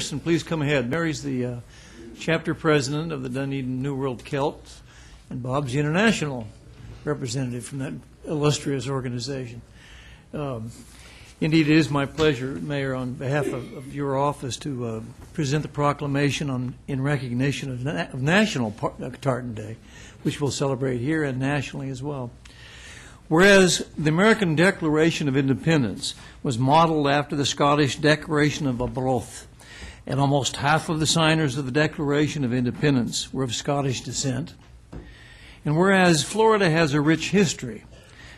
Peirson, please come ahead. Mary's the chapter president of the Dunedin New World Celts, and Bob's the international representative from that illustrious organization. Indeed, it is my pleasure, Mayor, on behalf of your office to present the proclamation in recognition of National Tartan Day, which we'll celebrate here and nationally as well. Whereas the American Declaration of Independence was modeled after the Scottish Declaration of Barnette, and almost half of the signers of the Declaration of Independence were of Scottish descent, and whereas Florida has a rich history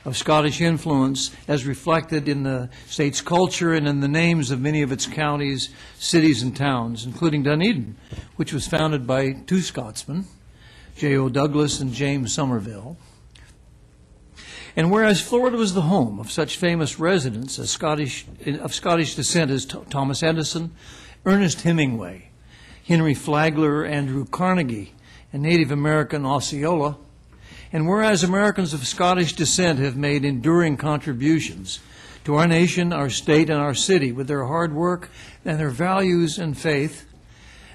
of Scottish influence as reflected in the state's culture and in the names of many of its counties, cities, and towns, including Dunedin, which was founded by two Scotsmen, J.O. Douglas and James Somerville. And whereas Florida was the home of such famous residents of Scottish descent as Thomas Edison, Ernest Hemingway, Henry Flagler, Andrew Carnegie, and Native American Osceola, and whereas Americans of Scottish descent have made enduring contributions to our nation, our state, and our city with their hard work and their values and faith,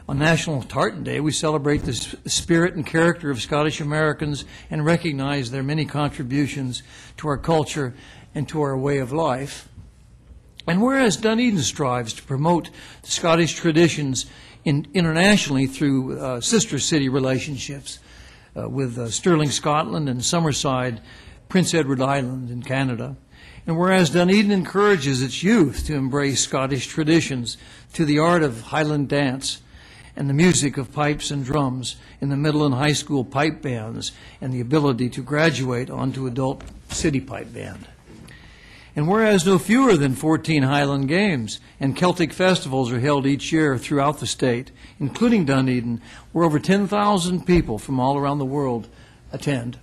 on National Tartan Day, we celebrate the spirit and character of Scottish Americans and recognize their many contributions to our culture and to our way of life. And whereas Dunedin strives to promote the Scottish traditions internationally through sister city relationships with Stirling, Scotland, and Summerside, Prince Edward Island in Canada, and whereas Dunedin encourages its youth to embrace Scottish traditions to the art of Highland dance, and the music of pipes and drums in the middle and high school pipe bands, and the ability to graduate onto adult city pipe band. And whereas no fewer than 14 Highland Games and Celtic festivals are held each year throughout the state, including Dunedin, where over 10,000 people from all around the world attend.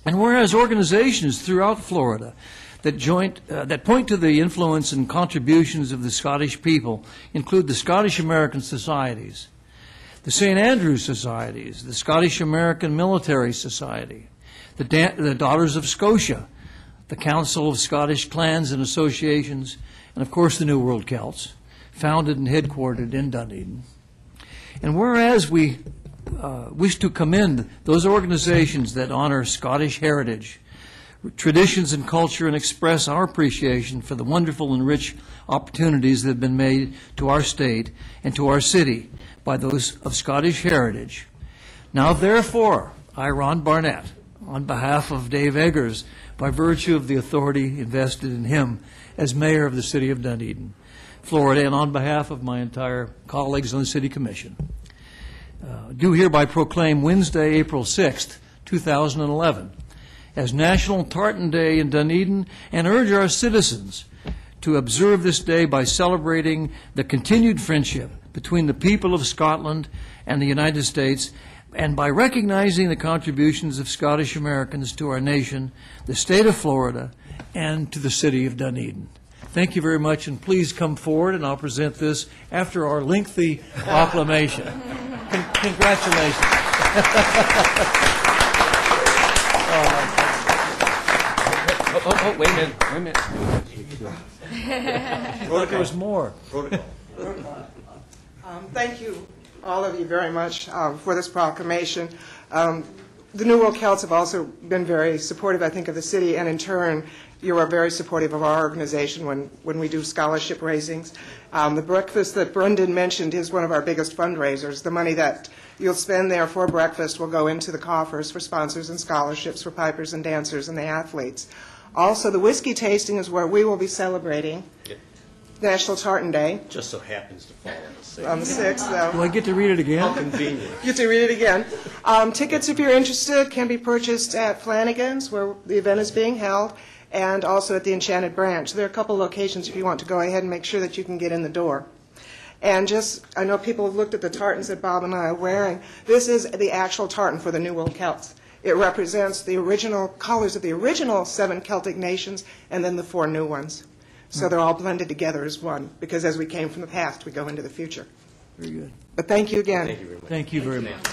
And whereas organizations throughout Florida that point to the influence and contributions of the Scottish people include the Scottish American Societies, the St. Andrews Societies, the Scottish American Military Society, the Daughters of Scotia, the Council of Scottish Clans and Associations, and of course the New World Celts, founded and headquartered in Dunedin. And whereas we wish to commend those organizations that honor Scottish heritage, traditions and culture, and express our appreciation for the wonderful and rich opportunities that have been made to our state and to our city by those of Scottish heritage. Now, therefore, I, Ron Barnette, on behalf of Dave Eggers, by virtue of the authority invested in him as mayor of the city of Dunedin, Florida, and on behalf of my entire colleagues on the City Commission, do hereby proclaim Wednesday, April 6th, 2011, as National Tartan Day in Dunedin, and urge our citizens to observe this day by celebrating the continued friendship between the people of Scotland and the United States, and by recognizing the contributions of Scottish Americans to our nation, the state of Florida, and to the city of Dunedin. Thank you very much, and please come forward, and I'll present this after our lengthy proclamation. Congratulations. Wait a minute. There was more. Thank you, all of you, very much for this proclamation. The New World Celts have also been very supportive, I think, of the city, and in turn, you are very supportive of our organization when we do scholarship raisings. The breakfast that Brendan mentioned is one of our biggest fundraisers. The money that you'll spend there for breakfast will go into the coffers for sponsors and scholarships for pipers and dancers and the athletes. Also, the whiskey tasting is where we will be celebrating National Tartan Day. Just so happens to fall on the 6th, though. Do I get to read it again? How convenient. You get to read it again. Tickets, if you're interested, can be purchased at Flanagan's, where the event is being held, and also at the Enchanted Branch. There are a couple locations if you want to go ahead and make sure that you can get in the door. And I know people have looked at the tartans that Bob and I are wearing. This is the actual tartan for the New World Celts. It represents the original colors of the original 7 Celtic nations and then the 4 new ones. So they're all blended together as one, because as we came from the past, we go into the future. Very good. But thank you again. Thank you very much. Thank you very much.